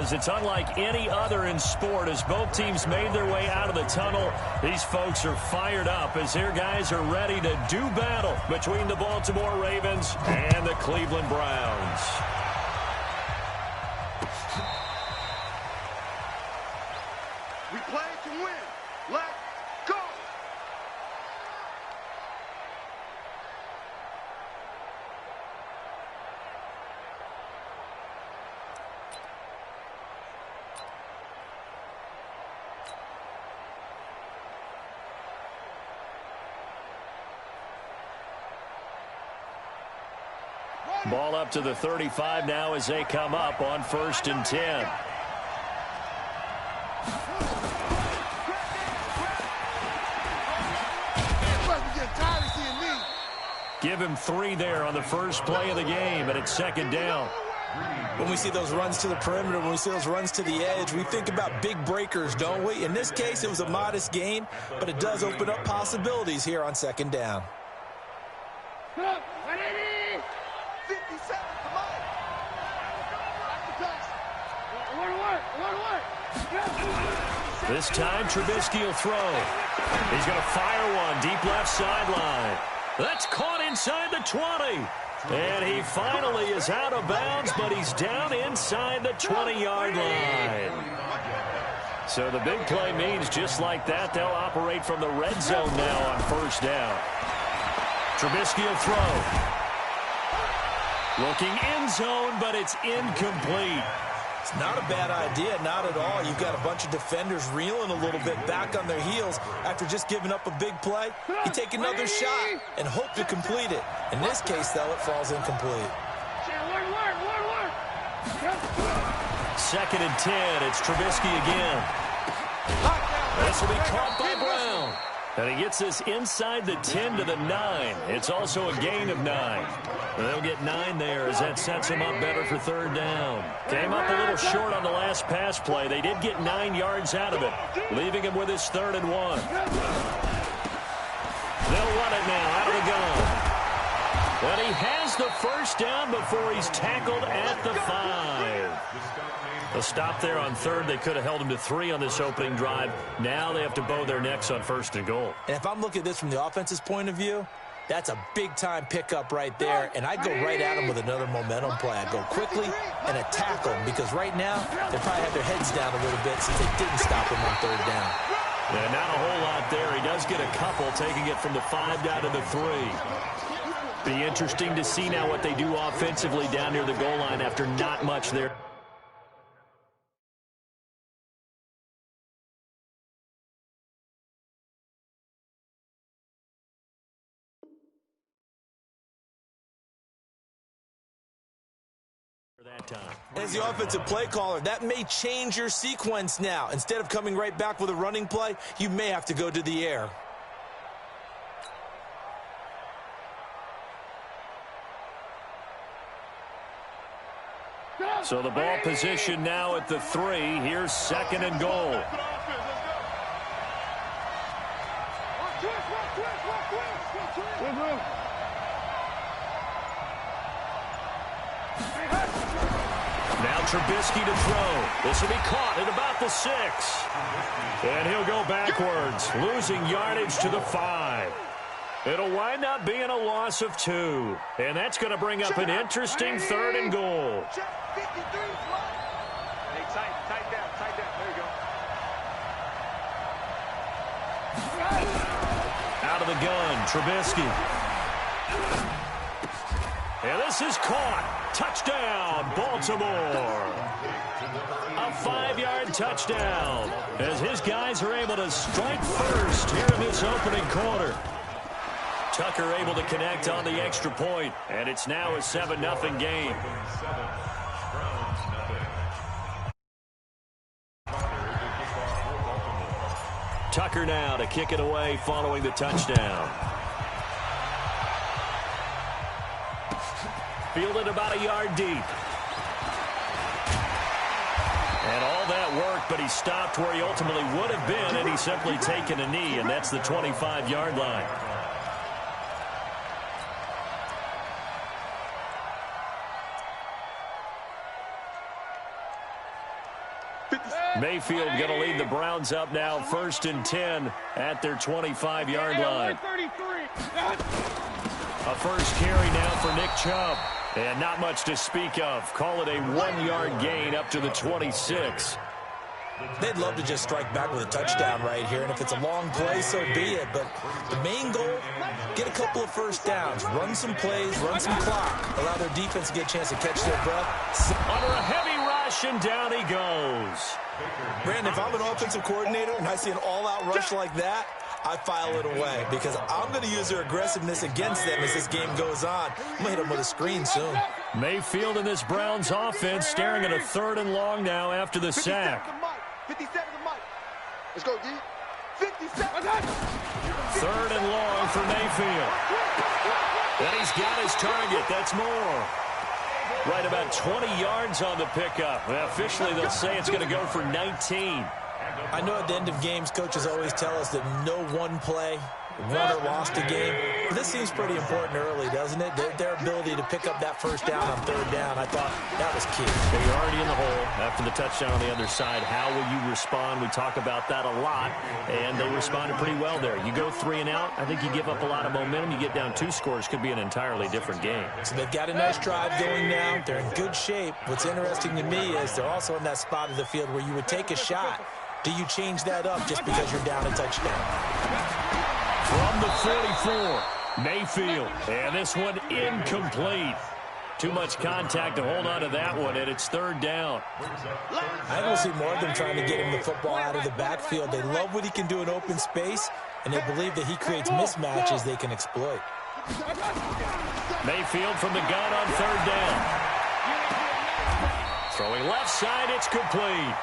is. It's unlike any other in sport. As both teams made their way out of the tunnel, these folks are fired up as their guys are ready to do battle between the Baltimore Ravens and the Cleveland Browns. We play to win. Let's go! Ball up to the 35 now as they come up on 1st and 10. Give him 3 there on the first play of the game, and it's 2nd down. When we see those runs to the perimeter, when we see those runs to the edge, we think about big breakers, don't we? In this case, it was a modest gain, but it does open up possibilities here on 2nd down. This time, Trubisky will throw. He's going to fire one deep left sideline. That's caught inside the 20. And he finally is out of bounds, but he's down inside the 20-yard line. So the big play means just like that, they'll operate from the red zone now on 1st down. Trubisky will throw. Looking end zone, but it's incomplete. It's not a bad idea, not at all. You've got a bunch of defenders reeling a little bit back on their heels after just giving up a big play. You take another shot and hope to complete it. In this case, though, it falls incomplete. 2nd and 10. It's Trubisky again. This will be caught by Brown. And he gets this inside the 10 to the 9. It's also a gain of 9. And they'll get 9 there as that sets him up better for 3rd down. Came up a little short on the last pass play. They did get 9 yards out of it, leaving him with his 3rd and 1. They'll run it now out of the gun. But he has the 1st down before he's tackled at the 5. A stop there on 3rd. They could have held him to 3 on this opening drive. Now they have to bow their necks on 1st and goal. And if I'm looking at this from the offense's point of view, that's a big-time pickup right there, and I'd go right at him with another momentum play. I'd go quickly and attack them because right now they probably have their heads down a little bit since they didn't stop him on 3rd down. Yeah, not a whole lot there. He does get a couple, taking it from the 5 down to the 3. Be interesting to see now what they do offensively down near the goal line after not much there. That time. As the offensive play caller, that may change your sequence now. Instead of coming right back with a running play, you may have to go to the air. So the ball position now at the 3. Here's 2nd and goal. Now Trubisky to throw. This will be caught at about the 6. And he'll go backwards, losing yardage to the 5. It'll wind up being a loss of 2. And that's going to bring up an interesting 3rd and goal. Tight down. There you go. Out of the gun, Trubisky. And this is caught. Touchdown, Baltimore. A 5-yard touchdown as his guys are able to strike first here in this opening quarter. Tucker able to connect on the extra point, and it's now a 7-0 game. Tucker now to kick it away following the touchdown. Fielded about a yard deep. And all that work, but he stopped where he ultimately would have been, and he's simply taken a knee, and that's the 25-yard line. Mayfield going to lead the Browns up now, 1st and 10 at their 25-yard line. A first carry now for Nick Chubb. And not much to speak of. Call it a 1-yard gain up to the 26. They'd love to just strike back with a touchdown right here, and if it's a long play, so be it. But the main goal, get a couple of first downs, run some plays, run some clock, allow their defense to get a chance to catch their breath. Under a heavy rush, and down he goes. Brandon, if I'm an offensive coordinator and I see an all-out rush like that, I file it away because I'm going to use their aggressiveness against them as this game goes on. I'm going to hit them with a screen soon. Mayfield in this Browns offense staring at a 3rd and long now after the sack. 57 to Mike. Let's go, D. 57. 3rd and long for Mayfield. And he's got his target. That's more. Right about 20 yards on the pickup. Well, officially, they'll say it's going to go for 19. I know at the end of games, coaches always tell us that no one play, won or lost a game. But this seems pretty important early, doesn't it? Their ability to pick up that first down on 3rd down, I thought that was key. Well, you're already in the hole after the touchdown on the other side. How will you respond? We talk about that a lot, and they responded pretty well there. You go 3 and out, I think you give up a lot of momentum. You get down 2 scores, could be an entirely different game. So they've got a nice drive going now. They're in good shape. What's interesting to me is they're also in that spot of the field where you would take a shot. Do you change that up just because you're down a touchdown? From the 44, Mayfield. And this one incomplete. Too much contact to hold on to that one, and it's 3rd down. I don't see more of them trying to get him the football out of the backfield. They love what he can do in open space, and they believe that he creates mismatches they can exploit. Mayfield from the gun on 3rd down. Throwing left side, it's complete.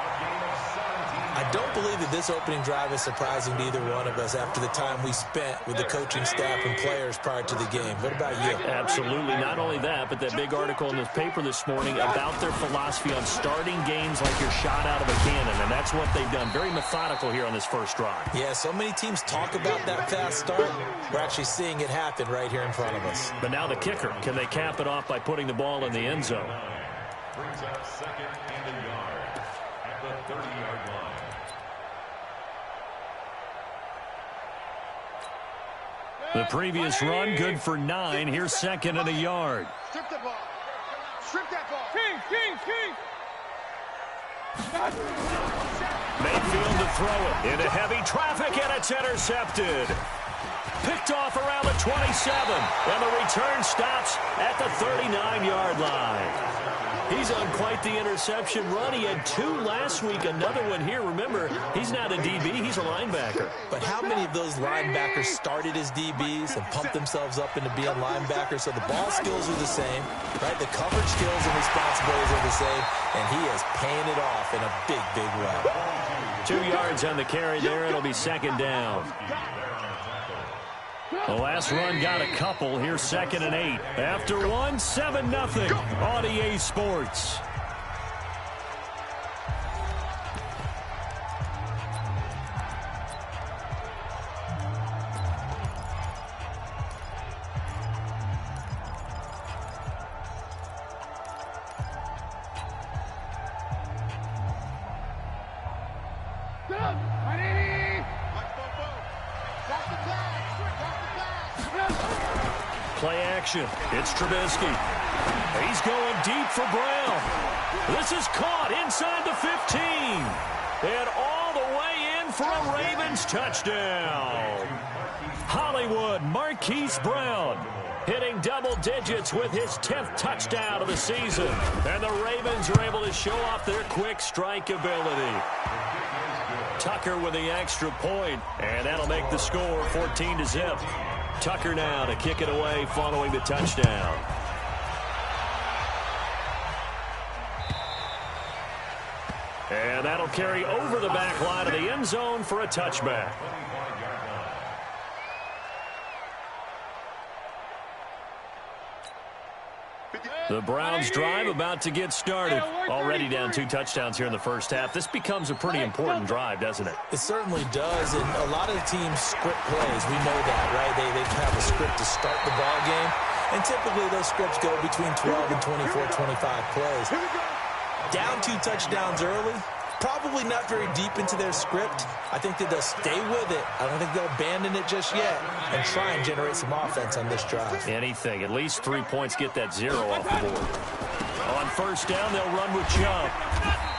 I don't believe that this opening drive is surprising to either one of us after the time we spent with the coaching staff and players prior to the game. What about you? Absolutely. Not only that, but that big article in the paper this morning about their philosophy on starting games like you're shot out of a cannon, and that's what they've done. Very methodical here on this first drive. Yeah, so many teams talk about that fast start. We're actually seeing it happen right here in front of us. But now the kicker. Can they cap it off by putting the ball in the end zone? Brings up 2nd and a yard at the 30-yard line. The previous run, good for 9. Here's 2nd and a yard. Strip the ball. Strip that ball. King. Mayfield to throw it into heavy traffic, and it's intercepted. Picked off around the 27, and the return stops at the 39-yard line. He's on quite the interception run. He had 2 last week, another one here. Remember, he's not a DB, he's a linebacker. But how many of those linebackers started as DBs and pumped themselves up into being linebackers? So the ball skills are the same, right? The coverage skills and responsibilities are the same, and he is paying it off in a big, big way. 2 yards on the carry there. It'll be 2nd down. The last run got a couple. Here's 2nd and 8. After one, 7-0 on EA Sports. Play action. It's Trubisky. He's going deep for Brown. This is caught inside the 15. And all the way in for a Ravens touchdown. Hollywood Marquise Brown hitting double digits with his 10th touchdown of the season. And the Ravens are able to show off their quick strike ability. Tucker with the extra point, and that'll make the score 14-0. Tucker now to kick it away following the touchdown. And that'll carry over the back line of the end zone for a touchback. The Browns drive about to get started. Already down 2 touchdowns here in the first half. This becomes a pretty important drive, doesn't it? It certainly does, and a lot of the teams script plays. We know that, right? They have a script to start the ball game, and typically those scripts go between 12 and 24, 25 plays. Down 2 touchdowns early, Probably not very deep into their script. I think that they'll stay with it. I don't think they'll abandon it just yet and try and generate some offense on this drive. Anything. At least 3 points, get that 0 off the board. On first down, they'll run with Chubb.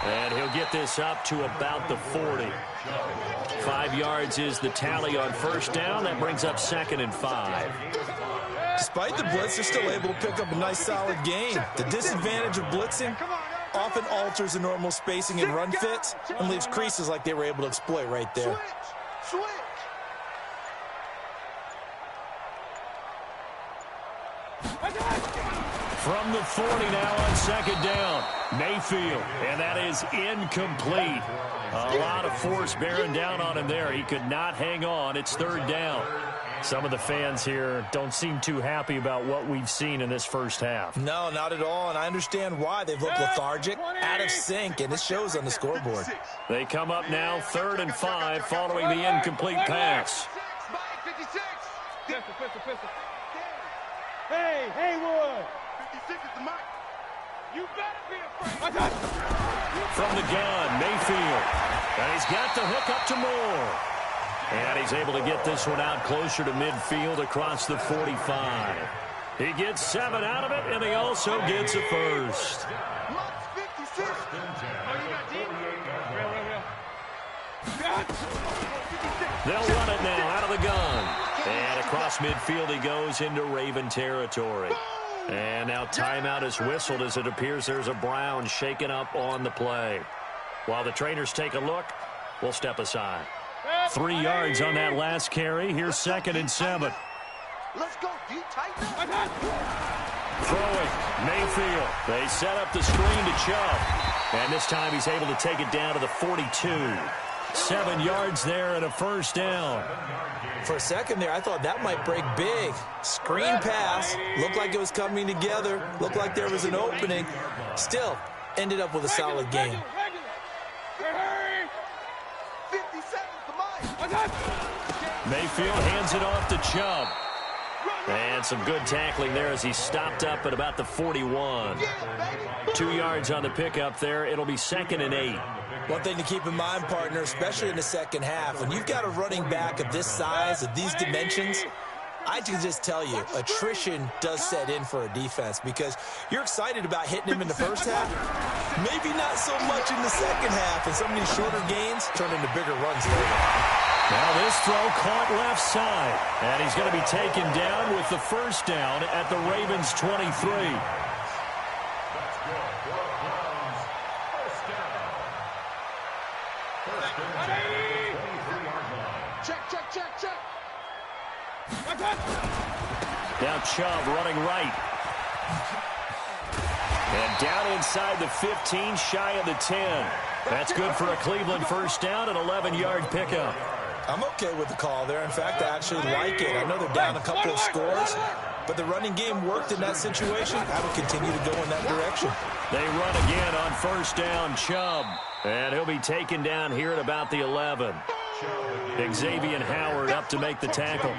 And he'll get this up to about the 40. 5 yards is the tally on first down. That brings up 2nd and 5. Despite the blitz, they're still able to pick up a nice, solid gain. The disadvantage of blitzing often alters the normal spacing and run fits and leaves creases like they were able to exploit right there. Switch. From the 40 now on 2nd down. Mayfield, and that is incomplete. A lot of force bearing down on him there. He could not hang on. It's 3rd down. Some of the fans here don't seem too happy about what we've seen in this first half. No, not at all, and I understand why. They've looked lethargic, out of sync, and it shows on the scoreboard. They come up now 3rd and 5 following the incomplete pass. Hey, Haywood! 56 is the mic. You better be afraid. From the gun, Mayfield. And he's got the hook up to Moore. And he's able to get this one out closer to midfield across the 45. He gets 7 out of it, and he also gets a first. They'll run it now out of the gun. And across midfield he goes into Raven territory. And now timeout is whistled as it appears there's a Brown shaken up on the play. While the trainers take a look, we'll step aside. 3 yards on that last carry. Here's 2nd and 7. Let's go, D. Tighten up. Throwing, Mayfield. They set up the screen to Chubb. And this time he's able to take it down to the 42. 7 yards there and a first down. For a second there, I thought that might break big. Screen pass. Looked like it was coming together. Looked like there was an opening. Still, ended up with a solid game. 57's the mic. Mayfield hands it off to Chubb. And some good tackling there as he stopped up at about the 41. 2 yards on the pickup there. It'll be 2nd and 8. One thing to keep in mind, partner, especially in the second half, when you've got a running back of this size, of these dimensions, I can just tell you, attrition does set in for a defense because you're excited about hitting him in the first half, maybe not so much in the second half, and some of these shorter gains turn into bigger runs later. Now this throw caught left side, and he's going to be taken down with the first down at the Ravens 23. Check. Now Chubb running right. And down inside the 15, shy of the 10. That's good for a Cleveland first down, an 11-yard pickup. I'm okay with the call there. In fact, I actually like it. I know they're down a couple of scores, but the running game worked in that situation. I would continue to go in that direction. They run again on first down, Chubb. And he'll be taken down here at about the 11. Xavier Howard up to make the tackle.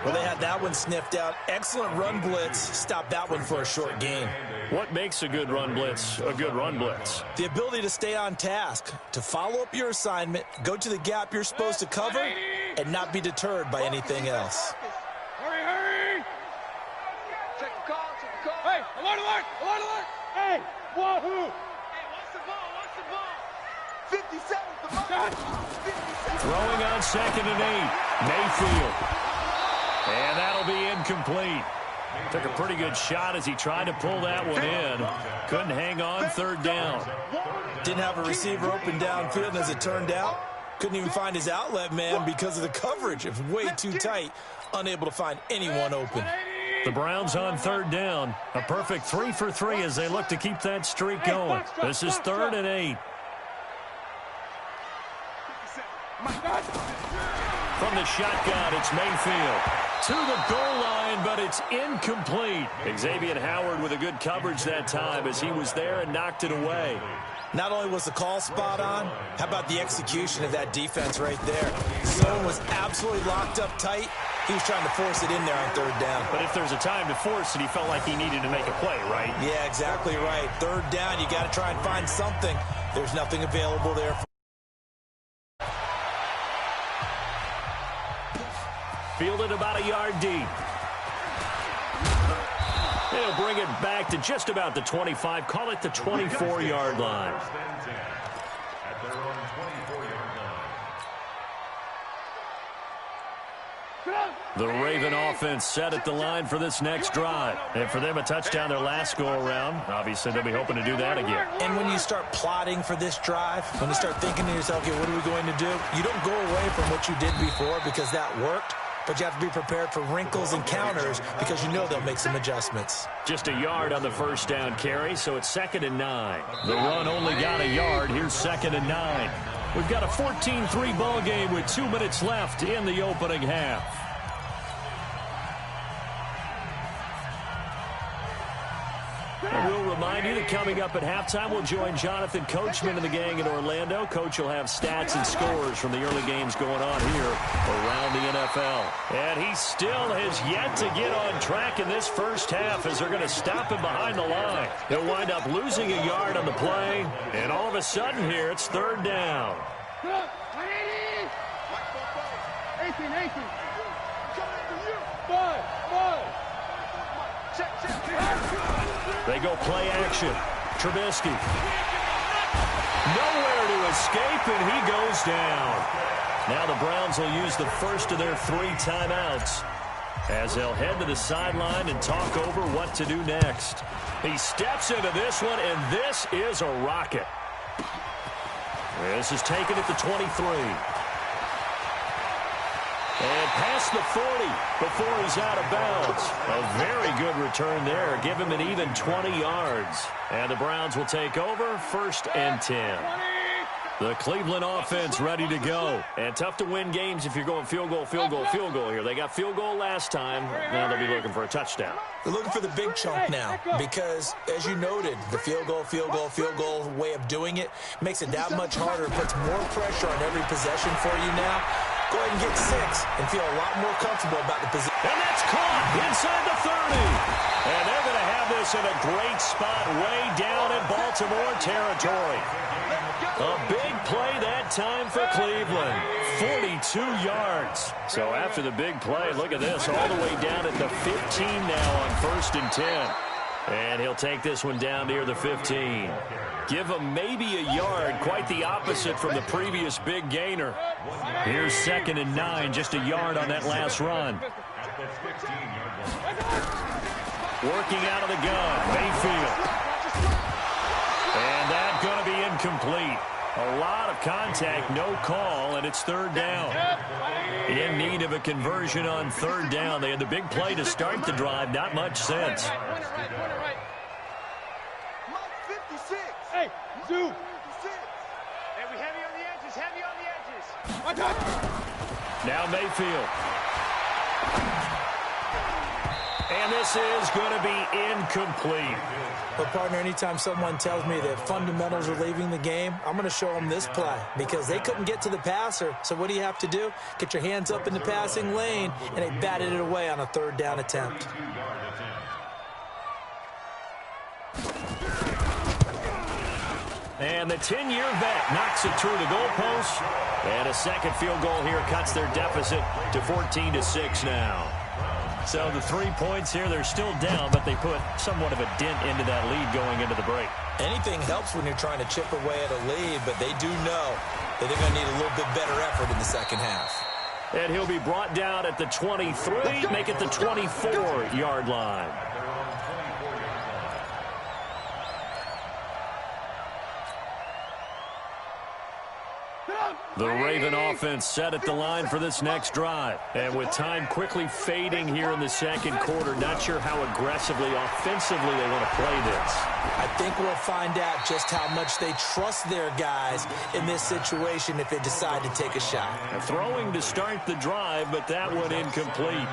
Well, they had that one sniffed out. Excellent run blitz. Stopped that one for a short gain. What makes a good run blitz a good run blitz? The ability to stay on task, to follow up your assignment, go to the gap you're supposed to cover, and not be deterred by anything else. Hurry! Check the call. Hey, alert! Hey, wahoo! Hey, watch the ball. 57's the mic. 57. Throwing on 2nd and 8. Mayfield. And that'll be incomplete. Took a pretty good shot as he tried to pull that one in. Couldn't hang on, 3rd down. Didn't have a receiver open downfield, and as it turned out, couldn't even find his outlet man because of the coverage. It was way too tight, unable to find anyone open. The Browns on 3rd down. A perfect 3 for 3 as they look to keep that streak going. This is 3rd and 8. From the shotgun, it's Mayfield. To the goal line, but it's incomplete. Xavier Howard with a good coverage that time as he was there and knocked it away. Not only was the call spot on, how about the execution of that defense right there? Zone was absolutely locked up tight. He was trying to force it in there on 3rd down. But if there's a time to force it, he felt like he needed to make a play, right? Yeah, exactly right. 3rd down, you got to try and find something. There's nothing available there. Fielded about a yard deep. They'll bring it back to just about the 25. Call it the 24-yard line. At their own 24-yard line. The Raven offense set at the line for this next drive. And for them, a touchdown their last go-around. Obviously, they'll be hoping to do that again. And when you start plotting for this drive, when you start thinking to yourself, okay, what are we going to do? You don't go away from what you did before because that worked. But you have to be prepared for wrinkles and counters because you know they'll make some adjustments. Just a yard on the first down carry, so it's 2nd and 9. The run only got a yard. Here's 2nd and 9. We've got a 14-3 ball game with 2 minutes left in the opening half. And we'll remind you that coming up at halftime, we'll join Jonathan Coachman and the gang in Orlando. Coach will have stats and scores from the early games going on here around the NFL. And he still has yet to get on track in this first half as they're going to stop him behind the line. He'll wind up losing a yard on the play. And all of a sudden here, it's 3rd down. They go play action. Trubisky. Nowhere to escape, and he goes down. Now the Browns will use the first of their 3 timeouts as they'll head to the sideline and talk over what to do next. He steps into this one, and this is a rocket. This is taken at the 23. And past the 40 before he's out of bounds. A very good return there. Give him an even 20 yards. And the Browns will take over 1st and 10. The Cleveland offense ready to go. And tough to win games if you're going field goal, field goal, field goal here. They got field goal last time. Now they'll be looking for a touchdown. They're looking for the big chunk now because, as you noted, the field goal way of doing it makes it that much harder. It puts more pressure on every possession for you now. Go ahead and get 6 and feel a lot more comfortable about the position. And that's caught inside the 30. And they're going to have this in a great spot way down in Baltimore territory. A big play that time for Cleveland. 42 yards. So after the big play, look at this, all the way down at the 15 now on 1st and 10. And he'll take this one down near the 15. Give him maybe a yard, quite the opposite from the previous big gainer. Here's 2nd and 9, just a yard on that last run. Working out of the gun, Mayfield. And that's going to be incomplete. A lot of contact, no call, and it's 3rd down. In need of a conversion on 3rd down. They had the big play to start the drive, not much sense. Hey, Zoo. Hey, we heavy on the edges, heavy on the edges. Now Mayfield. And this is going to be incomplete. But, partner, anytime someone tells me that fundamentals are leaving the game, I'm going to show them this play because they couldn't get to the passer. So what do you have to do? Get your hands up in the passing lane, and they batted it away on a 3rd down attempt. And the 10-year vet knocks it through the goalpost. And a second field goal here cuts their deficit to 14-6 now. So the 3 points here, they're still down, but they put somewhat of a dent into that lead going into the break. Anything helps when you're trying to chip away at a lead, but they do know that they're going to need a little bit better effort in the second half. And he'll be brought down at the 23, make it the 24-yard line. The Raven offense set at the line for this next drive. And with time quickly fading here in the second quarter, not sure how aggressively, offensively they want to play this. I think we'll find out just how much they trust their guys in this situation if they decide to take a shot. Throwing to start the drive, but that one incomplete.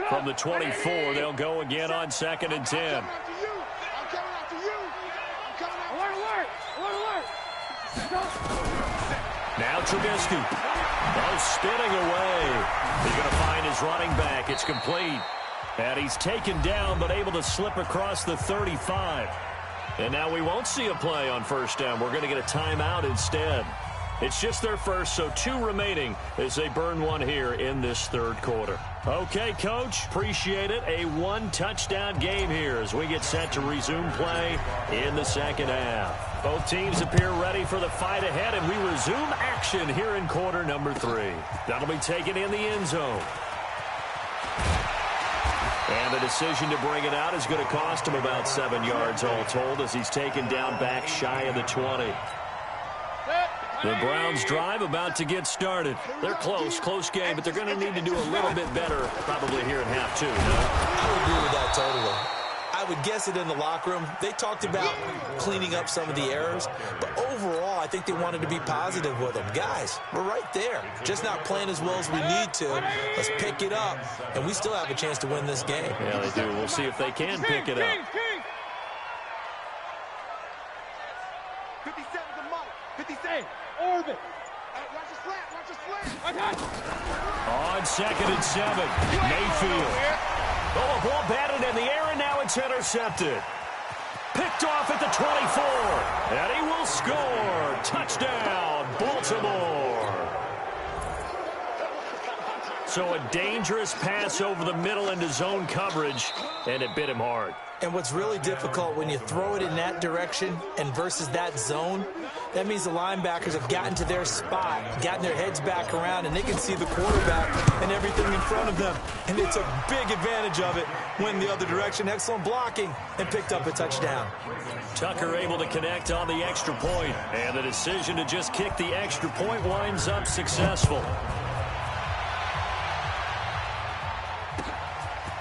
From the 24, they'll go again on 2nd and 10. Now Trubisky. Oh, spinning away. He's going to find his running back. It's complete. And he's taken down but able to slip across the 35. And now we won't see a play on first down. We're going to get a timeout instead. It's just their first, so 2 remaining as they burn one here in this third quarter. Okay, Coach, appreciate it. A 1-touchdown game here as we get set to resume play in the second half. Both teams appear ready for the fight ahead, and we resume action here in quarter number 3. That'll be taken in the end zone. And the decision to bring it out is going to cost him about 7 yards all told as he's taken down back shy of the 20. The Browns drive about to get started. They're close game, but they're going to need to do a little bit better probably here in half 2. No? I would agree with that totally. I would guess it in the locker room. They talked about cleaning up some of the errors, but overall, I think they wanted to be positive with them. Guys, we're right there. Just not playing as well as we need to. Let's pick it up, and we still have a chance to win this game. Yeah, they do. We'll see if they can pick it up. 57 to Mike. 57. Orbit. Watch the slant. On 2nd and 7, Mayfield. Oh, a ball batted in the air, and now it's intercepted. Picked off at the 24, and he will score. Touchdown, Baltimore. So a dangerous pass over the middle into zone coverage, and it bit him hard. And what's really difficult when you throw it in that direction and versus that zone, that means the linebackers have gotten to their spot, gotten their heads back around, and they can see the quarterback and everything in front of them. And they took big advantage of it when the other direction. Excellent blocking and picked up a touchdown. Tucker able to connect on the extra point, and the decision to just kick the extra point winds up successful.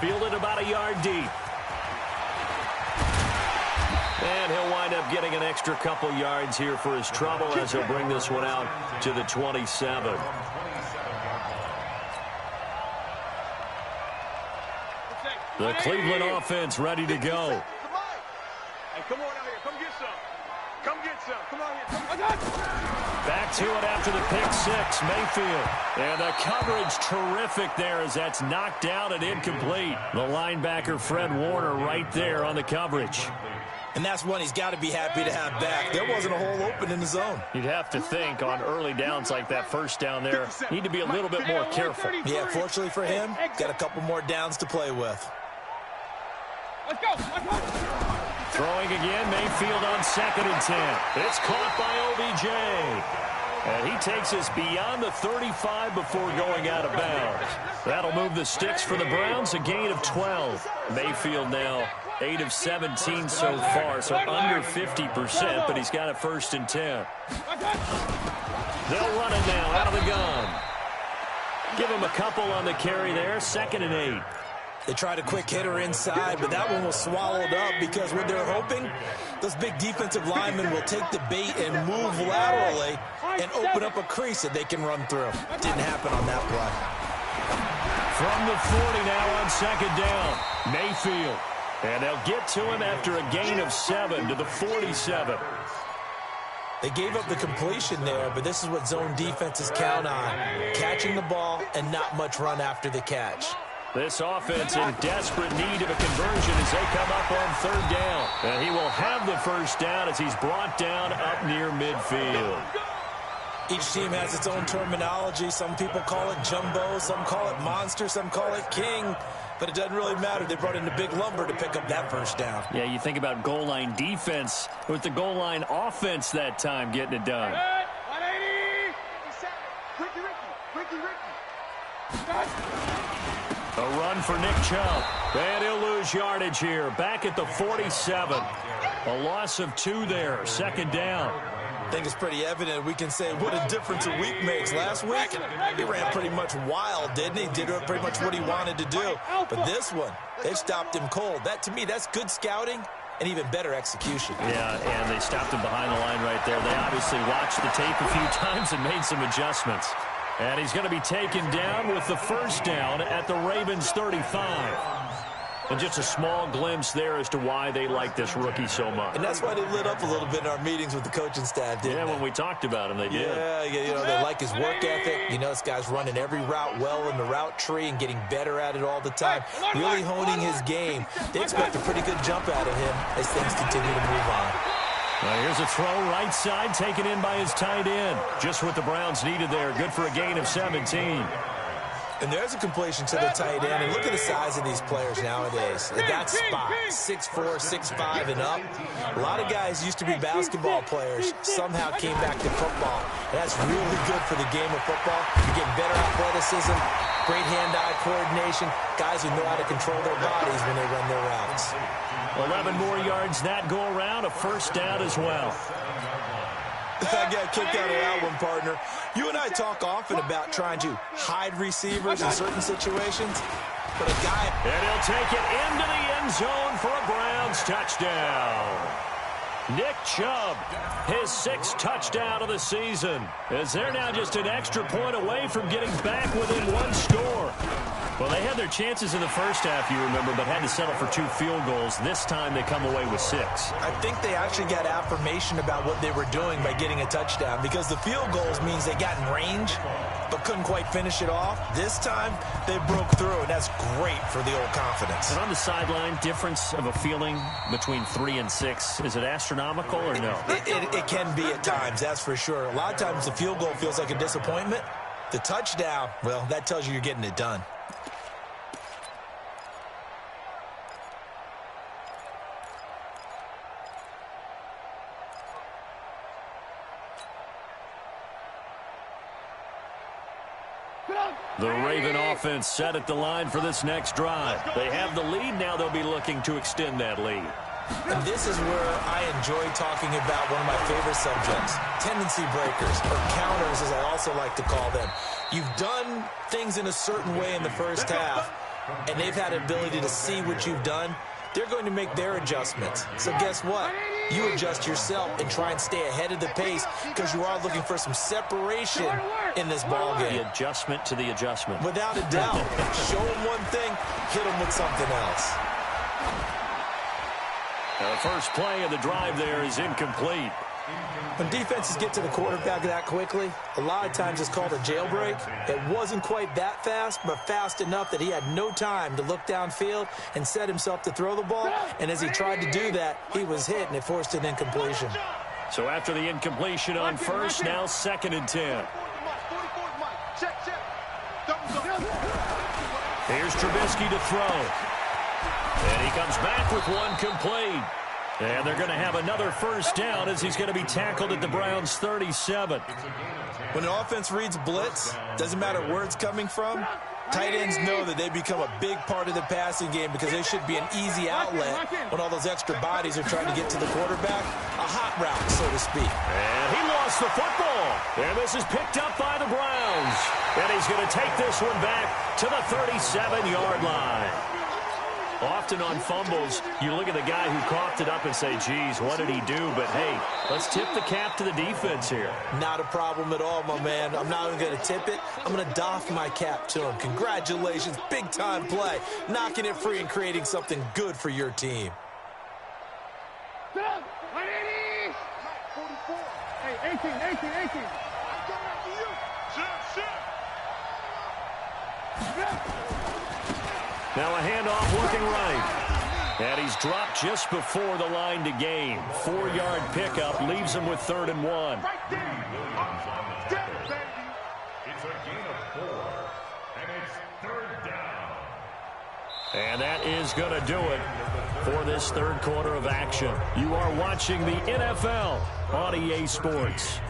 Fielded about a yard deep. And he'll wind up getting an extra couple yards here for his trouble as he'll bring this one out to the 27. The Cleveland offense ready to go. Hey, come on out here. Come get some. Come get some. Come on here. Back to it after the pick 6, Mayfield. And the coverage terrific there as that's knocked down and incomplete. The linebacker, Fred Warner, right there on the coverage. And that's one he's got to be happy to have back. There wasn't a hole open in the zone. You'd have to think on early downs like that first down there, need to be a little bit more careful. Yeah, fortunately for him, got a couple more downs to play with. Let's go. Throwing again, Mayfield on 2nd and 10. It's caught by OBJ. And he takes us beyond the 35 before going out of bounds. That'll move the sticks for the Browns, a gain of 12. Mayfield now 8 of 17 so far, so under 50%, but he's got a 1st and 10. They'll run it now out of the gun. Give him a couple on the carry there, 2nd and 8. They tried a quick hitter inside, but that one was swallowed up because what they're hoping, those big defensive linemen will take the bait and move laterally and open up a crease that they can run through. Didn't happen on that play. From the 40 now on 2nd down, Mayfield. And they'll get to him after a gain of 7 to the 47. They gave up the completion there, but this is what zone defenses count on. Catching the ball and not much run after the catch. This offense in desperate need of a conversion as they come up on 3rd down. And he will have the 1st down as he's brought down up near midfield. Each team has its own terminology. Some people call it jumbo, some call it monster, some call it king. But it doesn't really matter. They brought in the big lumber to pick up that 1st down. Yeah, you think about goal line defense with the goal line offense that time getting it done. 180. Ricky. A run for Nick Chubb. And he'll lose yardage here. Back at the 47. A loss of 2 there. 2nd down. I think it's pretty evident. We can say what a difference a week makes. Last week, he ran pretty much wild, didn't he? Did pretty much what he wanted to do. But this one, they've stopped him cold. That, to me, that's good scouting and even better execution. Yeah, and they stopped him behind the line right there. They obviously watched the tape a few times and made some adjustments. And he's going to be taken down with the 1st down at the Ravens 35. And just a small glimpse there as to why they like this rookie so much. And that's why they lit up a little bit in our meetings with the coaching staff, didn't they? When we talked about him, they did. Yeah, you know, they like his work ethic. You know, this guy's running every route well in the route tree and getting better at it all the time, really honing his game. They expect a pretty good jump out of him as things continue to move on. Well, here's a throw right side taken in by his tight end. Just what the Browns needed there. Good for a gain of 17. And there's a completion to the tight end. And look at the size of these players nowadays. At that spot, 6'4", 6'5", and up. A lot of guys used to be basketball players, somehow came back to football. And that's really good for the game of football. You're getting better athleticism, great hand-eye coordination, guys who know how to control their bodies when they run their routes. 11 more yards that go around, a first down as well. I got a kick out of that one, partner. You and I talk often about trying to hide receivers in certain situations, but a guy... And he'll take it into the end zone for a Browns touchdown. Nick Chubb, his 6th touchdown of the season, as they're now just an extra point away from getting back within one score. Well, they had their chances in the first half, you remember, but had to settle for 2 field goals. This time they come away with 6. I think they actually got affirmation about what they were doing by getting a touchdown, because the field goals means they got in range but couldn't quite finish it off. This time they broke through, and that's great for the old confidence. And on the sideline, difference of a feeling between 3 and 6, is it astronomical or no? It can be at times, that's for sure. A lot of times the field goal feels like a disappointment. The touchdown, well, that tells you you're getting it done. The Raven offense set at the line for this next drive. They have the lead. Now they'll be looking to extend that lead. And this is where I enjoy talking about one of my favorite subjects, tendency breakers, or counters as I also like to call them. You've done things in a certain way in the first half, and they've had an ability to see what you've done. They're going to make their adjustments. So guess what? You adjust yourself and try and stay ahead of the pace, because you are looking for some separation in this ball game. The adjustment to the adjustment. Without a doubt. Show them one thing, hit them with something else. Now the first play of the drive there is incomplete. When defenses get to the quarterback that quickly, a lot of times it's called a jailbreak. It wasn't quite that fast, but fast enough that he had no time to look downfield and set himself to throw the ball. And as he tried to do that, he was hit, and it forced an incompletion. So after the incompletion on first, now 2nd and 10. Here's Trubisky to throw. And he comes back with one complete. And they're going to have another first down as he's going to be tackled at the Browns' 37. When an offense reads blitz, doesn't matter where it's coming from, tight ends know that they become a big part of the passing game, because they should be an easy outlet when all those extra bodies are trying to get to the quarterback. A hot route, so to speak. And he lost the football. And this is picked up by the Browns. And he's going to take this one back to the 37-yard line. Often on fumbles, you look at the guy who coughed it up and say, geez, what did he do? But, hey, let's tip the cap to the defense here. Not a problem at all, my man. I'm not even going to tip it. I'm going to doff my cap to him. Congratulations. Big-time play. Knocking it free and creating something good for your team. Hey, 18. I'm coming after you. Now a handoff looking right. And he's dropped just before the line to gain. 4-yard pickup leaves him with 3rd and 1. It's a gain of 4, and it's 3rd down. And that is going to do it for this 3rd quarter of action. You are watching the NFL on EA Sports.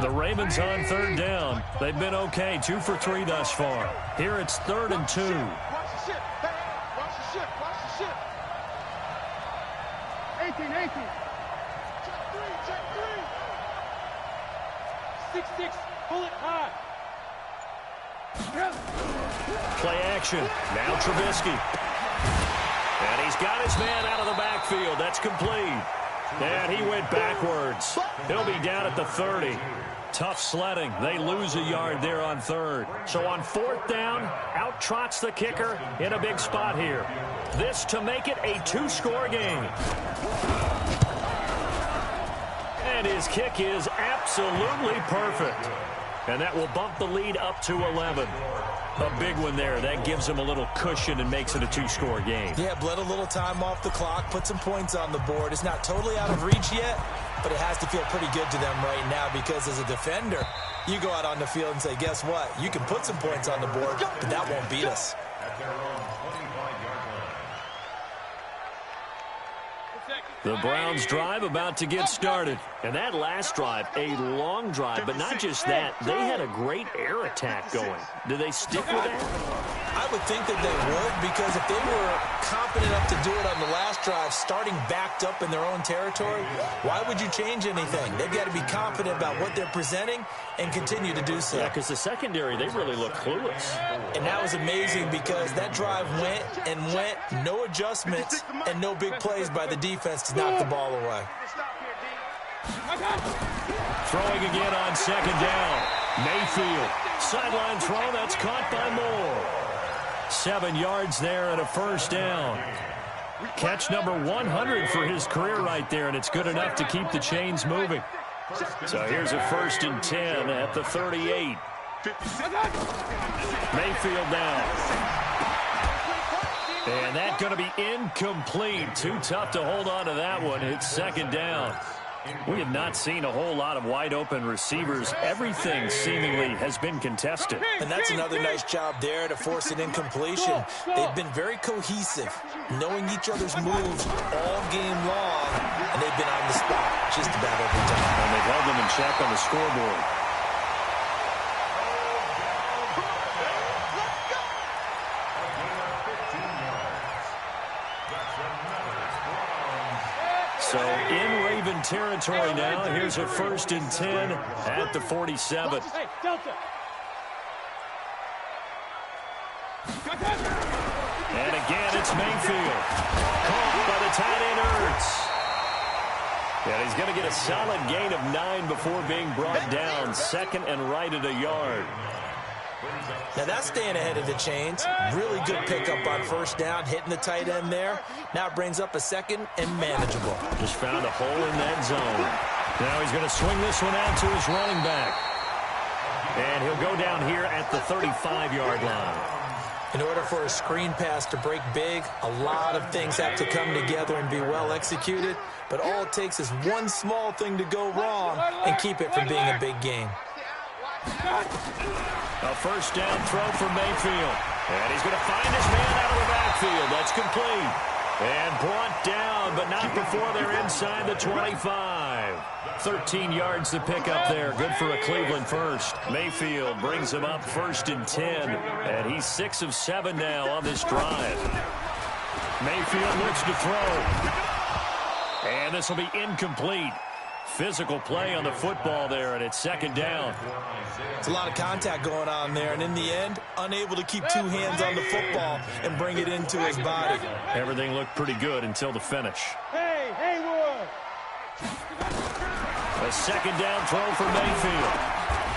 The Ravens on 3rd down. They've been okay, 2 for 3 thus far. Here it's 3rd and 2. Watch the ship. Watch the ship. Watch the ship. 18. Check 3. 6-6. Pull it high. Play action. Now Trubisky. And he's got his man out of the backfield. That's complete. And he went backwards. He'll be down at the 30. Tough sledding. They lose a yard there on third. So on fourth down, out trots the kicker in a big spot here. This to make it a two-score game. And his kick is absolutely perfect. And that will bump the lead up to 11. A big one there. That gives him a little cushion and makes it a two-score game. Yeah, bled a little time off the clock, put some points on the board. It's not totally out of reach yet, but it has to feel pretty good to them right now because as a defender, you go out on the field and say, guess what? You can put some points on the board, but that won't beat us. The Browns drive about to get started. And that last drive, a long drive, but not just that. They had a great air attack going. Do they stick with that? I would think that they would because if they were confident enough to do it on the last drive, starting backed up in their own territory, why would you change anything? They've got to be confident about what they're presenting and continue to do so. Yeah, because the secondary, they really look clueless. And that was amazing because that drive went and went, no adjustments, and no big plays by the defense to knock the ball away. Throwing again on second down. Mayfield. Sideline throw, that's caught by Moore. 7 yards there and a first down. Catch number 100 for his career right there, and it's good enough to keep the chains moving. So here's a 1st and 10 at the 38. Mayfield down. And that's going to be incomplete. Too tough to hold on to that one. It's second down. We have not seen a whole lot of wide-open receivers. Everything seemingly has been contested. And that's another nice job there to force an incompletion. They've been very cohesive, knowing each other's moves all game long, and they've been on the spot just about every time. And they've held them in check on the scoreboard. So in Raven territory now. Here's a 1st and 10 at the 47. Hey, Delta. And again, it's Mayfield. Caught by the tight end Ertz. And he's going to get a solid gain of 9 before being brought down. Second and right at a yard. Now that's staying ahead of the chains. Really good pickup on first down, hitting the tight end there. Now it brings up a second and manageable. Just found a hole in that zone. Now he's going to swing this one out to his running back. And he'll go down here at the 35-yard line. In order for a screen pass to break big, a lot of things have to come together and be well executed. But all it takes is one small thing to go wrong and keep it from being a big game. A first down throw for Mayfield. And he's going to find his man out of the backfield. That's complete. And brought down, but not before they're inside the 25. 13 yards to pick up there. Good for a Cleveland first. Mayfield brings him up 1st and 10. And he's 6 of 7 now on this drive. Mayfield looks to throw. And this will be incomplete. Physical play on the football there, and it's second down. It's a lot of contact going on there, and in the end, unable to keep 2 hands on the football and bring it into his body. Everything looked pretty good until the finish. Hey, Haywood. A second down throw for Mayfield.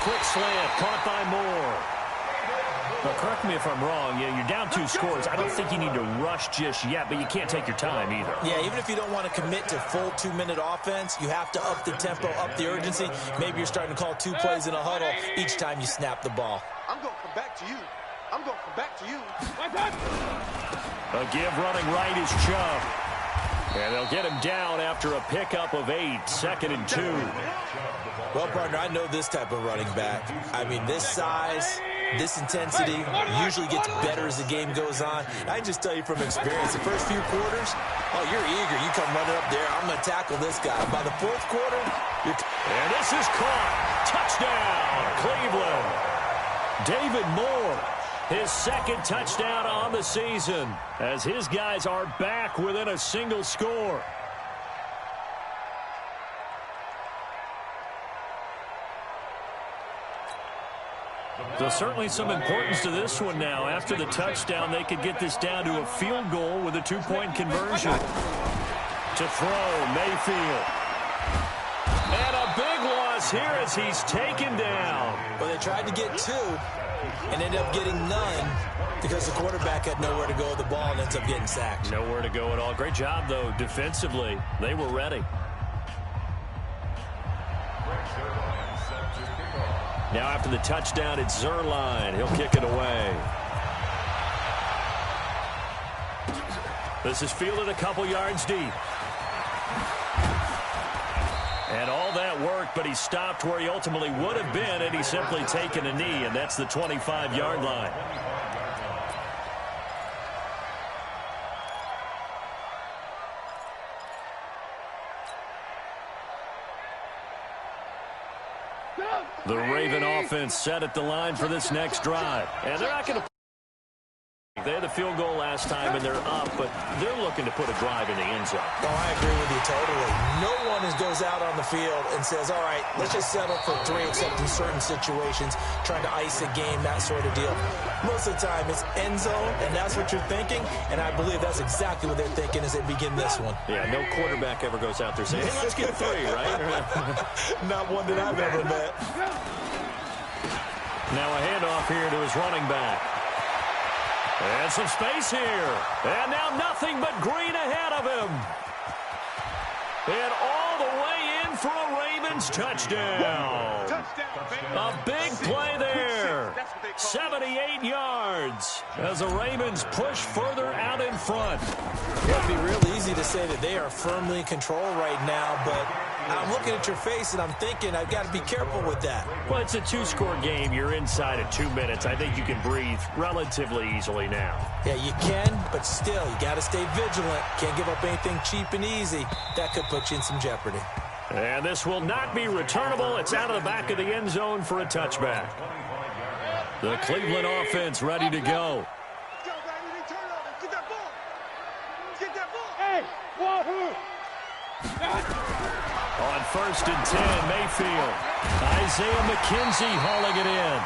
Quick slant, caught by Moore. Well, correct me if I'm wrong. Yeah, you're down 2 scores. I don't think you need to rush just yet, but you can't take your time either. Yeah, even if you don't want to commit to full 2-minute offense, you have to up the tempo, up the urgency. Maybe you're starting to call 2 plays in a huddle each time you snap the ball. I'm going to come back to you. I'm going to come back to you. A give running right is Chubb. And they'll get him down after a pickup of 8, 2nd and 2. Well, partner, I know this type of running back. I mean, this size, this intensity usually gets better as the game goes on. I can just tell you from experience, the first few quarters, oh, you're eager. You come running up there, I'm going to tackle this guy. By the 4th quarter, and this is caught. Touchdown, Cleveland. David Moore, his 2nd touchdown on the season, as his guys are back within a single score. So certainly some importance to this one now. After the touchdown, they could get this down to a field goal with a 2-point conversion. To throw, Mayfield. And a big loss here as he's taken down. Well, they tried to get 2 and ended up getting none because the quarterback had nowhere to go with the ball and ends up getting sacked. Nowhere to go at all. Great job, though, defensively. They were ready. Now after the touchdown, it's Zuerlein. He'll kick it away. This is fielded a couple yards deep. And all that work, but he stopped where he ultimately would have been, and he's simply taken a knee, and that's the 25-yard line. The Raven offense set at the line for this next drive. And they're not going to... They had the field goal last time, and they're up, but they're looking to put a drive in the end zone. Oh, I agree with you totally. No one goes out on the field and says, all right, let's just settle for 3, except in certain situations, trying to ice a game, that sort of deal. Most of the time, it's end zone, and that's what you're thinking, and I believe that's exactly what they're thinking as they begin this one. Yeah, no quarterback ever goes out there saying, hey, let's get 3, right? Not one that I've ever met. Now a handoff here to his running back. And some space here. And now nothing but green ahead of him. And all the way in for a Ravens touchdown. A big play there. 78 yards as the Ravens push further out in front. It would be real easy to say that they are firmly in control right now, but I'm looking at your face and I'm thinking I've got to be careful with that. Well, it's a 2-score game. You're inside of 2 minutes. I think you can breathe relatively easily now. Yeah, you can, but still, you got to stay vigilant. Can't give up anything cheap and easy. That could put you in some jeopardy. And this will not be returnable. It's out of the back of the end zone for a touchback. The Cleveland offense ready to go. On 1st and 10, Mayfield. Isaiah McKenzie hauling it in.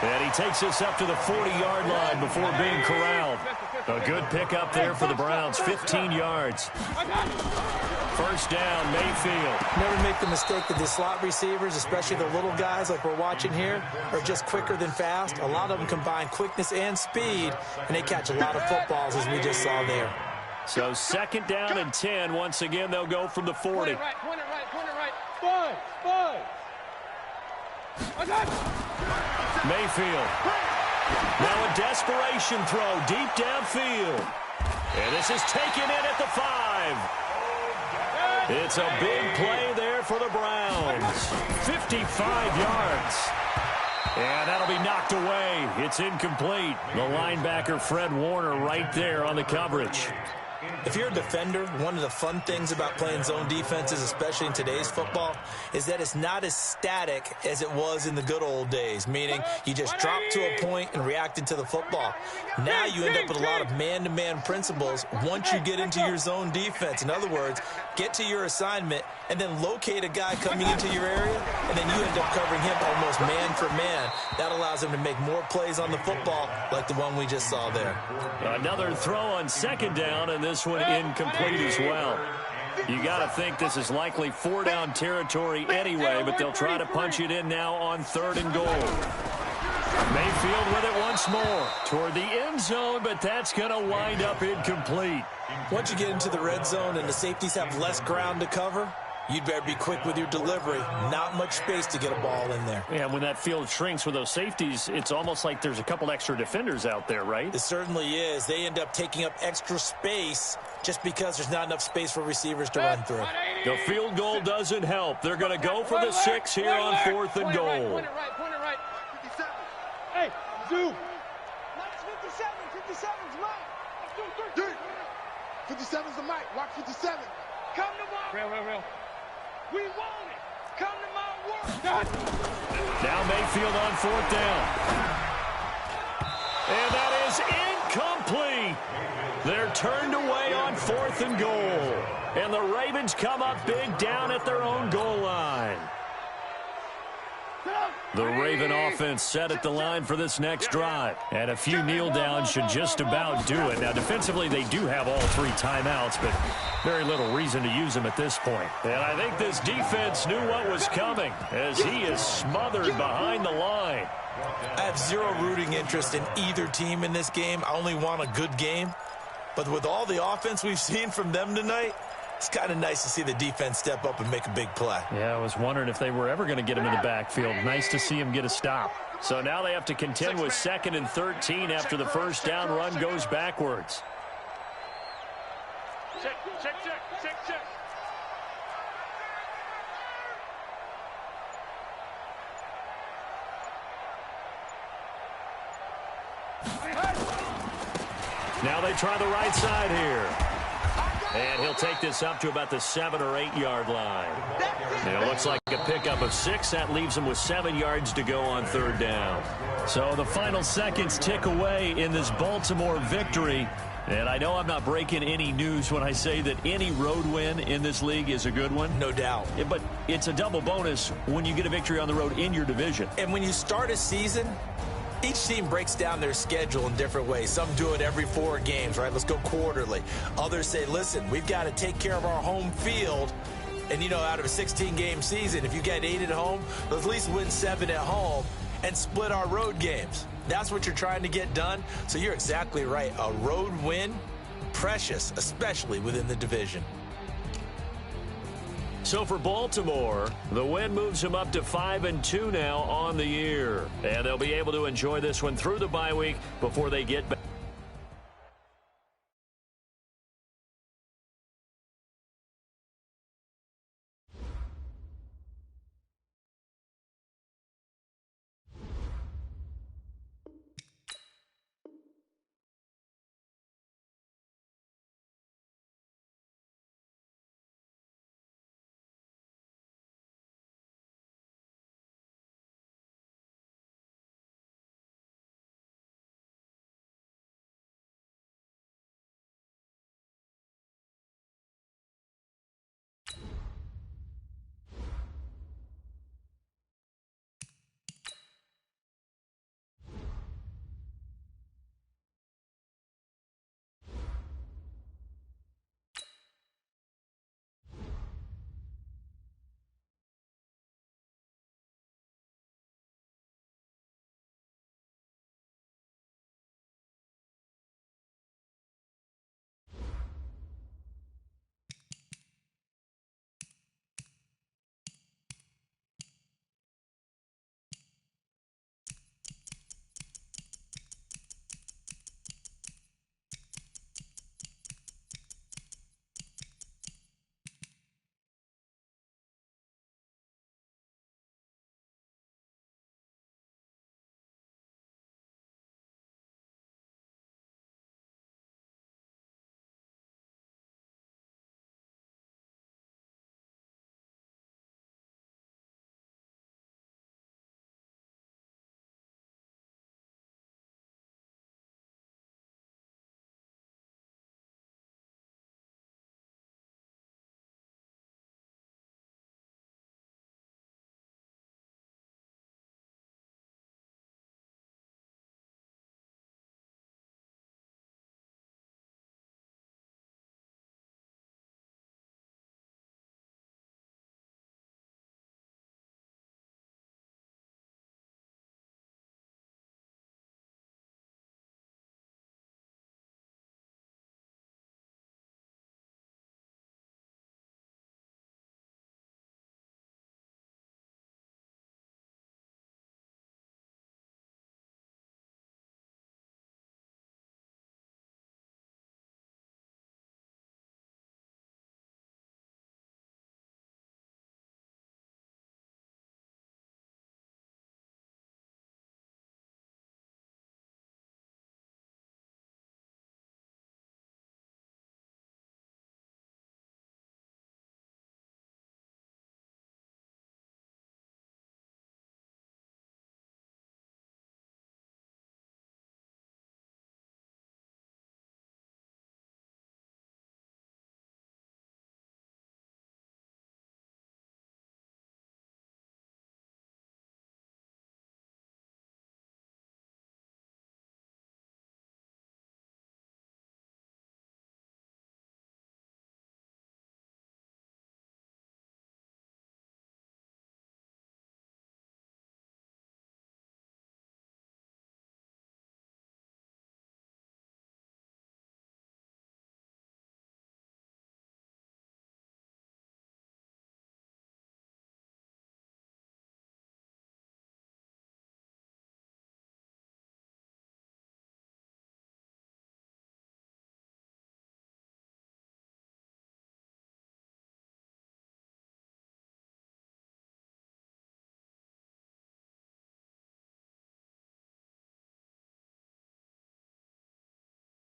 And he takes us up to the 40-yard line before being corralled. A good pickup there for the Browns, 15 yards. 1st down, Mayfield. Never make the mistake that the slot receivers, especially the little guys like we're watching here, are just quicker than fast. A lot of them combine quickness and speed, and they catch a lot of footballs, as we just saw there. So 2nd down and 10. Once again, they'll go from the 40. Point it right. 5. Mayfield. Now a desperation throw deep downfield. And this is taken in at the 5. It's a big play there for the Browns. 55 yards. And that'll be knocked away. It's incomplete. The linebacker, Fred Warner, right there on the coverage. If you're a defender, one of the fun things about playing zone defenses, especially in today's football, is that it's not as static as it was in the good old days, meaning you just drop to a point and reacted to the football. Now you end up with a lot of man-to-man principles once you get into your zone defense. In other words, get to your assignment and then locate a guy coming into your area, and then you end up covering him almost man for man. That allows him to make more plays on the football like the one we just saw there. Another throw on 2nd down, and this one incomplete as well. You got to think this is likely 4-down territory anyway, but they'll try to punch it in now on 3rd and goal. Mayfield with it once more toward the end zone, but that's going to wind up incomplete. Once you get into the red zone and the safeties have less ground to cover, you'd better be quick with your delivery. Not much space to get a ball in there. Yeah, when that field shrinks with those safeties, it's almost like there's a couple extra defenders out there, right? It certainly is. They end up taking up extra space just because there's not enough space for receivers to run through. The field goal doesn't help. They're going to go for the 6 here on 4th and goal. Point it right. 57. Hey, Zoo. Mike's 57. 57's Mike. 57's the Mike. Watch 57. Come to my... Real. We want it. Come to my work. Now Mayfield on 4th down. And that is incomplete. They're turned away on 4th and goal. And the Ravens come up big down at their own goal line. The Raven offense set at the line for this next drive. And a few kneel downs should just about do it. Now, defensively, they do have all 3 timeouts, but very little reason to use them at this point. And I think this defense knew what was coming as he is smothered behind the line. I have zero rooting interest in either team in this game. I only want a good game. But with all the offense we've seen from them tonight, it's kind of nice to see the defense step up and make a big play. Yeah, I was wondering if they were ever going to get him in the backfield. Nice to see him get a stop. So now they have to contend with 2nd and 13 after the first down run goes backwards. Check. Now they try the right side here. And he'll take this up to about the 7 or 8 yard line. And it looks like a pickup of 6. That leaves him with 7 yards to go on 3rd down. So the final seconds tick away in this Baltimore victory. And I know I'm not breaking any news when I say that any road win in this league is a good one. No doubt. But it's a double bonus when you get a victory on the road in your division. And when you start a season, each team breaks down their schedule in different ways. Some do it every 4 games, right? Let's go quarterly. Others say, listen, we've got to take care of our home field. And, you know, out of a 16-game season, if you get 8 at home, let's at least win 7 at home and split our road games. That's what you're trying to get done. So you're exactly right. A road win, precious, especially within the division. So for Baltimore, the win moves them up to 5-2 now on the year. And they'll be able to enjoy this one through the bye week before they get back.